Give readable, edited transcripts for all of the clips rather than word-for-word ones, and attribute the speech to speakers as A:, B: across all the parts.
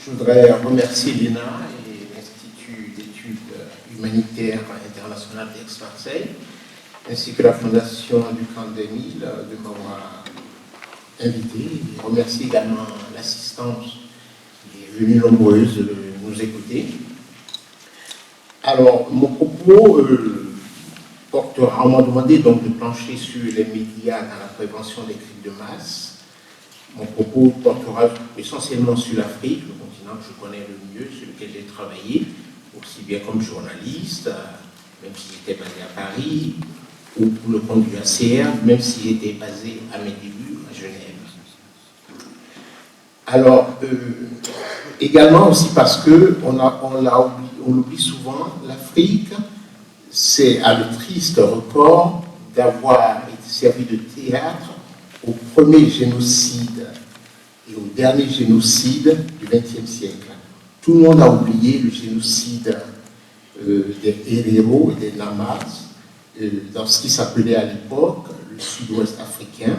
A: Je voudrais remercier l'ENA et l'Institut d'études humanitaires internationales d'Aix-Marseille, ainsi que la Fondation du Camp 2000 de m'avoir invité. Et remercier également l'assistance qui est venue nombreuse de nous écouter. Alors, mon propos portera, on m'a demandé donc de plancher sur les médias dans la prévention des crimes de masse. Mon propos portera essentiellement sur l'Afrique, le continent que je connais le mieux, sur lequel j'ai travaillé, aussi bien comme journaliste, même si j'étais basé à Paris, ou pour le compte du ACR, même si j'étais basé à mes débuts à Genève. Alors, également aussi parce qu'on l'oublie souvent, l'Afrique, c'est à le triste record d'avoir été servi de théâtre au premier génocide et au dernier génocide du XXe siècle. Tout le monde a oublié le génocide des Herero et des Namas dans ce qui s'appelait à l'époque le sud-ouest africain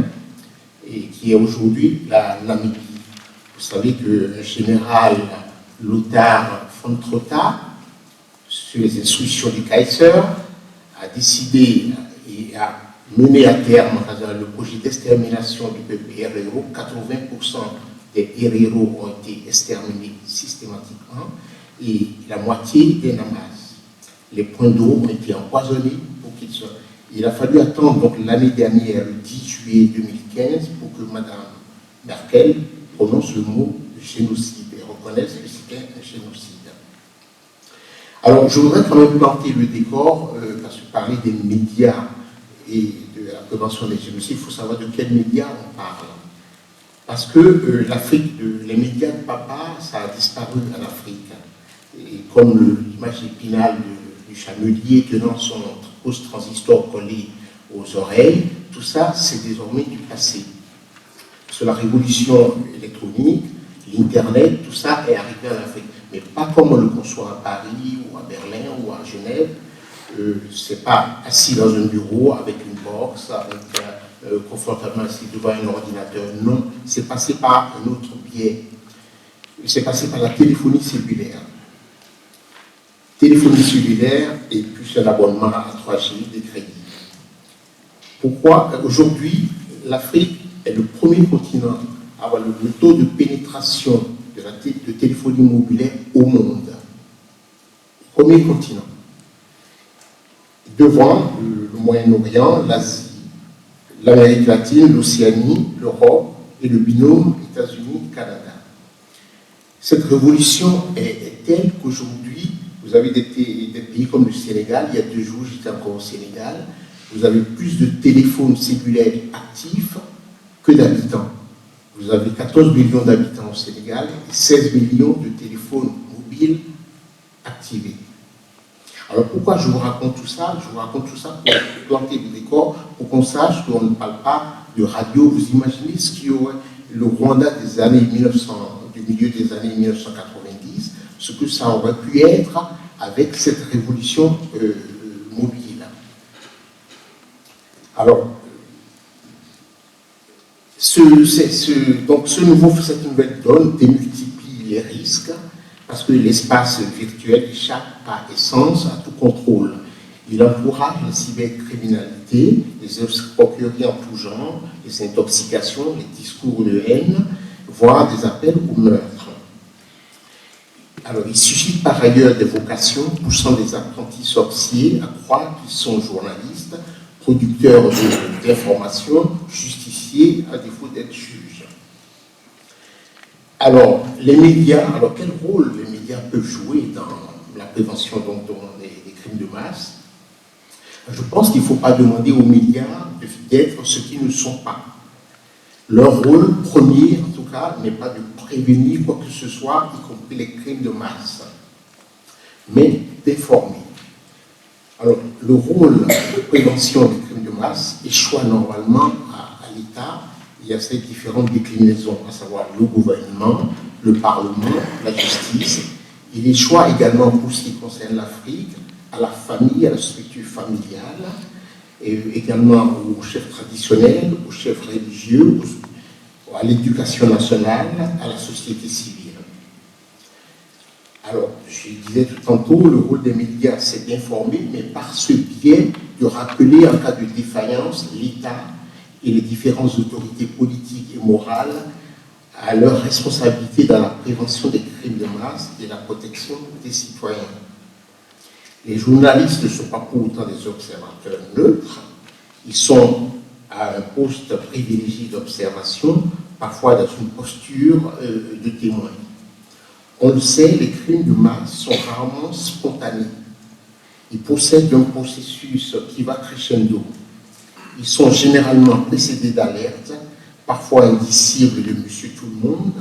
A: et qui est aujourd'hui la Namibie. Vous savez que le général Lothar von Trotha, sur les instructions du Kaiser, a décidé et a mené à terme le projet d'extermination du peuple Herero. 80% des Herero ont été exterminés systématiquement et la moitié des Namas. Les points d'eau ont été empoisonnés pour qu'ils soient. Il a fallu attendre donc l'année dernière, le 10 juillet 2015, pour que Mme Merkel prononce le mot génocide et reconnaisse que c'était un génocide. Alors, je voudrais quand même planter le décor, parce que parler des médias et de la prévention des génocides, il faut savoir de quels médias on parle. Parce que l'Afrique, les médias de papa, ça a disparu en Afrique. Et comme l'image épinale du chamelier tenant son post-transistor collé aux oreilles, tout ça, c'est désormais du passé. Parce que la révolution électronique, l'Internet, tout ça est arrivé en Afrique. Mais pas comme on le conçoit à Paris ou à Berlin ou à Genève. C'est pas assis dans un bureau avec une box, avec confortablement assis devant un ordinateur. Non, c'est passé par un autre biais. C'est passé par la téléphonie cellulaire. Téléphonie cellulaire et plus un abonnement à 3G, des crédits. Pourquoi aujourd'hui l'Afrique est le premier continent à avoir le taux de pénétration de téléphonie mobile au monde. Premier continent. Devant le Moyen-Orient, l'Asie, l'Amérique latine, l'Océanie, l'Europe et le binôme États-Unis-Canada. Cette révolution est telle qu'aujourd'hui, vous avez des pays comme le Sénégal, il y a 2 jours, j'étais encore au Sénégal, vous avez plus de téléphones cellulaires actifs que d'habitants. Vous avez 14 millions d'habitants au Sénégal et 16 millions de téléphones mobiles activés. Alors pourquoi je vous raconte tout ça? Je vous raconte tout ça pour planter le décor, pour qu'on sache qu'on ne parle pas de radio. Vous imaginez ce qu'il y aurait le Rwanda des années 1900, du milieu des années 1990, ce que ça aurait pu être avec cette révolution mobile. Alors, cette nouvelle donne démultiplie les risques parce que l'espace virtuel échappe par essence à tout contrôle. Il encourage la cybercriminalité, les escroqueries en tout genre, les intoxications, les discours de haine, voire des appels au meurtre. Alors, il suscite par ailleurs des vocations poussant des apprentis sorciers à croire qu'ils sont journalistes, producteurs d'informations, justiciers à défaut d'être juges. Alors, les médias, alors quel rôle les médias peuvent jouer dans la prévention des crimes de masse? Je pense qu'il ne faut pas demander aux médias d'être ce qu'ils ne sont pas. Leur rôle premier, en tout cas, n'est pas de prévenir quoi que ce soit, y compris les crimes de masse, mais d'informer. Alors, le rôle de prévention des crimes de masse échoue normalement à l'État. Il y a ces différentes déclinaisons, à savoir le gouvernement, le Parlement, la justice. Il échoue également pour ce qui concerne l'Afrique, à la famille, à la structure familiale, et également aux chefs traditionnels, aux chefs religieux, à l'éducation nationale, à la société civile. Alors, je disais tout tantôt, le rôle des médias, c'est d'informer, mais par ce biais de rappeler en cas de défaillance l'État et les différentes autorités politiques et morales à leur responsabilité dans la prévention des crimes de masse et la protection des citoyens. Les journalistes ne sont pas pour autant des observateurs neutres, ils sont à un poste privilégié d'observation, parfois dans une posture de témoin. On le sait, les crimes de masse sont rarement spontanés. Ils possèdent un processus qui va crescendo. Ils sont généralement précédés d'alertes, parfois indicibles de monsieur tout le monde,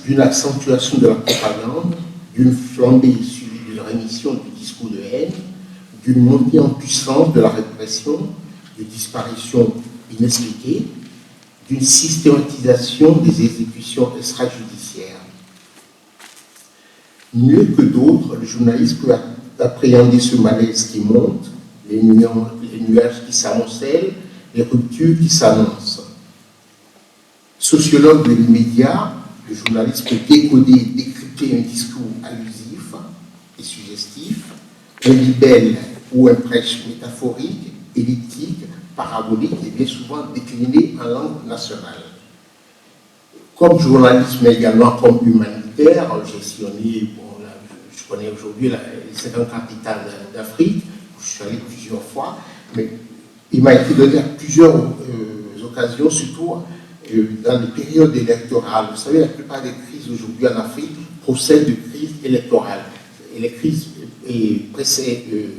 A: d'une accentuation de la propagande, d'une flambée suivie d'une rémission du discours de haine, d'une montée en puissance de la répression, de disparitions inexpliquées, d'une systématisation des exécutions extrajudiciaires. Mieux que d'autres, le journaliste peut appréhender ce malaise qui monte, les nuages qui s'amoncellent, les ruptures qui s'annoncent. Sociologue de l'immédiat, le journaliste peut décoder et décrypter un discours allusif et suggestif, un libelle ou un prêche métaphorique, elliptique, parabolique et bien souvent décliné en langue nationale. Comme journaliste, mais également comme humanitaire, j'ai sillonné, je connais aujourd'hui les 50 capitales d'Afrique, où je suis allé plusieurs fois, mais il m'a été donné à plusieurs occasions, surtout dans les périodes électorales. Vous savez, la plupart des crises aujourd'hui en Afrique procèdent de crises électorales. Et les crises précèdent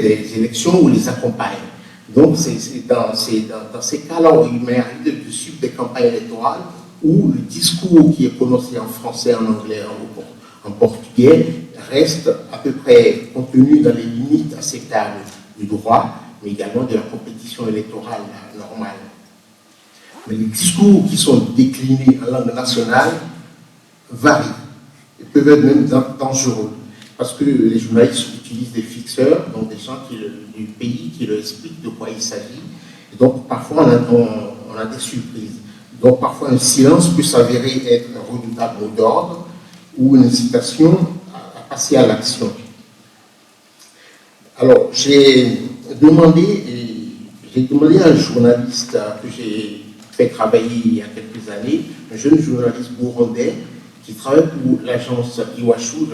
A: des élections ou les accompagnent. Donc, c'est dans ces cas-là où il m'est arrivé de suivre des campagnes électorales où le discours qui est prononcé en français, en anglais, en portugais reste à peu près contenu dans les limites acceptables du droit, mais également de la compétition électorale normale. Mais les discours qui sont déclinés en langue nationale varient et peuvent être même dangereux, parce que les journalistes utilisent des fixeurs, donc des gens du pays qui leur expliquent de quoi il s'agit. Et donc parfois on a des surprises. Donc parfois un silence peut s'avérer être un redoutable mot d'ordre ou une incitation à passer à l'action. Alors j'ai demandé à un journaliste que j'ai fait travailler il y a quelques années, un jeune journaliste burundais qui travaille pour l'agence Iwachu,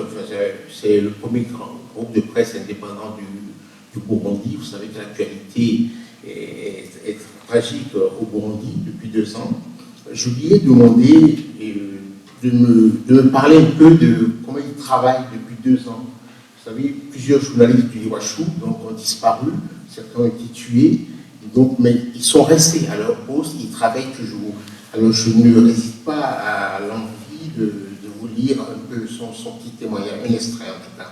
A: c'est le premier grand groupe de presse indépendant du Burundi. Vous savez que l'actualité est tragique au Burundi depuis 2 ans. Je lui ai demandé de me parler un peu de comment il travaille depuis 2 ans. Vous savez, plusieurs journalistes du Iwachu ont disparu, certains ont été tués, mais ils sont restés à leur poste, ils travaillent toujours. Alors je ne résiste pas à l'envie de vous lire un peu son petit témoignage, un extrait en tout cas.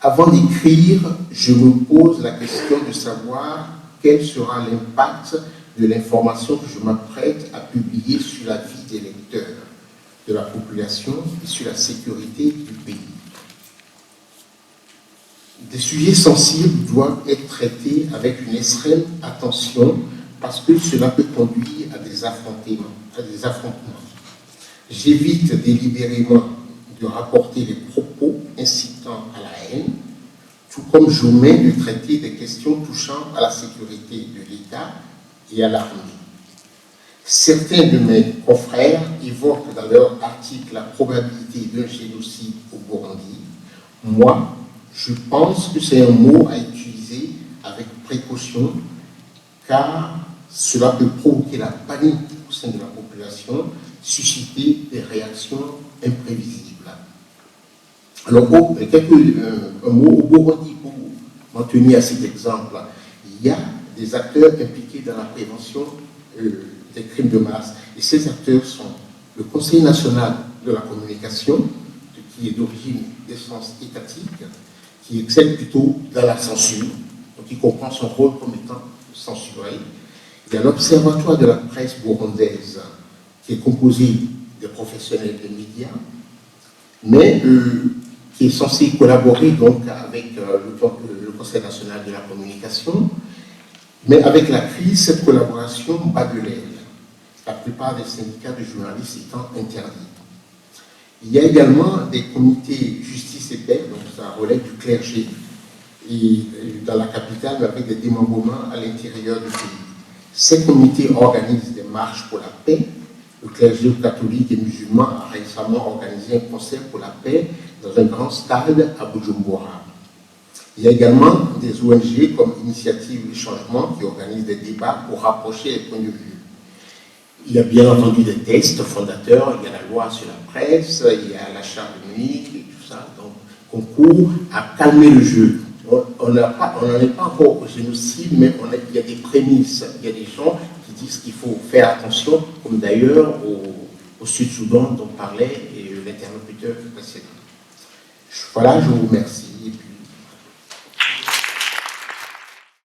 A: Avant d'écrire, je me pose la question de savoir quel sera l'impact de l'information que je m'apprête à publier sur la vie des lecteurs, de la population et sur la sécurité du pays. Des sujets sensibles doivent être traités avec une extrême attention parce que cela peut conduire à des affrontements. J'évite délibérément de rapporter des propos incitant à la haine, tout comme j'omets de traiter des questions touchant à la sécurité de l'État et à l'armée. Certains de mes confrères évoquent dans leur article la probabilité d'un génocide au Burundi. Moi, je pense que c'est un mot à utiliser avec précaution, car cela peut provoquer la panique au sein de la population, susciter des réactions imprévisibles. Alors, un mot au Burundi pour m'en tenir à cet exemple. Il y a des acteurs impliqués dans la prévention des crimes de masse. Et ces acteurs sont le Conseil national de la communication, qui est d'origine d'essence étatique, qui excelle plutôt dans la censure, donc il comprend son rôle comme étant censuré. Il y a l'Observatoire de la presse burundaise, qui est composé de professionnels des médias, mais qui est censé collaborer donc avec le Conseil national de la communication. Mais avec la crise, cette collaboration bat de l'aile. la plupart des syndicats de journalistes étant interdits. Il y a également des comités justice et paix, donc ça relève du clergé, et dans la capitale, avec des démembrements à l'intérieur du pays. Ces comités organisent des marches pour la paix. Le clergé catholique et musulman a récemment organisé un concert pour la paix dans un grand stade à Bujumbura. Il y a également des ONG comme Initiative et Changement qui organisent des débats pour rapprocher les points de vue. Il y a bien entendu des textes fondateurs, il y a la loi sur la presse, il y a la charte de Munich et tout ça, donc concourt à calmer le jeu. On n'en est pas encore au génocide, mais il y a des prémices, il y a des gens qui disent qu'il faut faire attention, comme d'ailleurs au Sud-Soudan dont parlait l'interlocuteur précédent. Voilà, je vous remercie.